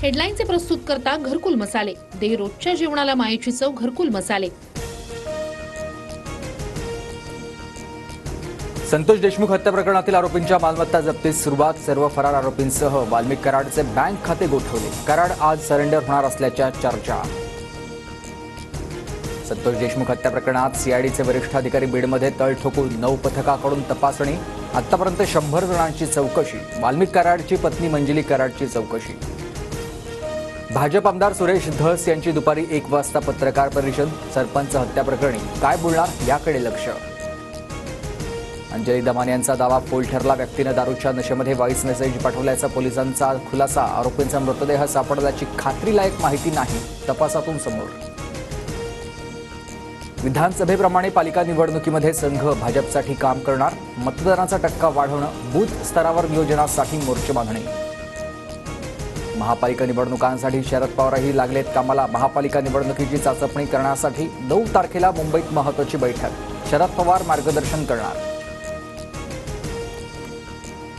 हेडलाईनचे प्रस्तुत करता घरकुल मसाले, दे रोजच्या जेवणाला मायेची चव घरकुल मसाले। संतोष देशमुख हत्या प्रकरणातील आरोपींच्या मालमत्ता जप्तीस सुरुवात। सर्व फरार आरोपींसह वाल्मिक कराडचे बँक खाते गोठवले। कराड आज सरेंडर होणार असल्याच्या चर्चा। संतोष देशमुख हत्या प्रकरणात सीआयडीचे वरिष्ठ अधिकारी बीडमध्ये तळ ठोकून 9 पथकाकडून तपासणी। आतापर्यंत 100 जणांची चौकशी। वाल्मिक कराडची पत्नी मंजिली कराडची चौकशी। भाजप आमदार सुरेश धस यांची दुपारी 1 वाजता पत्रकार परिषद। सरपंच हत्या प्रकरणी काय बोलणार याकडे लक्ष। अंजली दमाने यांचा दावा फोल ठरला। व्यक्तीने दारूच्या नशेमध्ये व्हॉइस मेसेज पाठवल्याचा पोलिसांचा खुलासा। आरोपींचा मृतदेह सापडल्याची खात्रीलायक माहिती नाही, तपासातून समोर। विधानसभेप्रमाणे पालिका निवडणुकीमध्ये संघ भाजपसाठी काम करणार। मतदानाचा टक्का वाढवणं, बूथ स्तरावर नियोजनासाठी मोर्चे बांधणे। महापालिका निवडणुकांसाठी शरद पवारही लागलेत कामाला। महापालिका निवडणुकीची चाचपणी करण्यासाठी 9 तारखेला मुंबईत महत्त्वाची बैठक। शरद पवार मार्गदर्शन करणार।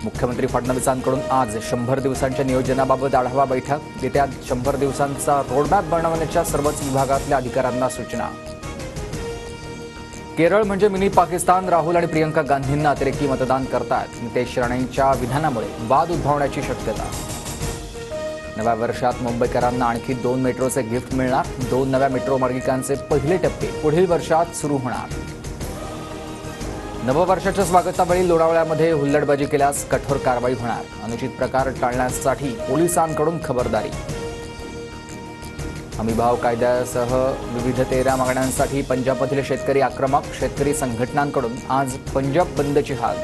मुख्यमंत्री फडणवीसांकडून आज 100 दिवसांच्या नियोजनाबाबत आढावा बैठक। येत्या 100 दिवसांचा रोडमॅप बनवण्याच्या सर्वच विभागातल्या अधिकाऱ्यांना सूचना। केरळ म्हणजे मिनी पाकिस्तान। राहुल आणि प्रियंका गांधींना अतिरेकी मतदान करतायत। नितेश राणेंच्या विधानामुळे वाद उद्भवण्याची शक्यता। नव्या वर्षात मुंबईकरांना आणखी 2 मेट्रोचे गिफ्ट मिळणार। 2 नव्या मेट्रो मार्गिकांचे पहिले टप्पे पुढील वर्षात सुरू होणार। नववर्षाच्या स्वागतावेळी लोणावळ्यामध्ये हुल्लडबाजी केल्यास कठोर कारवाई होणार। अनुचित प्रकार टाळण्यासाठी पोलिसांकडून खबरदारी। हमीभाव कायद्यासह विविध 13 मागण्यांसाठी पंजाबमधील शेतकरी आक्रमक। शेतकरी संघटनांकडून आज पंजाब बंदची हाक।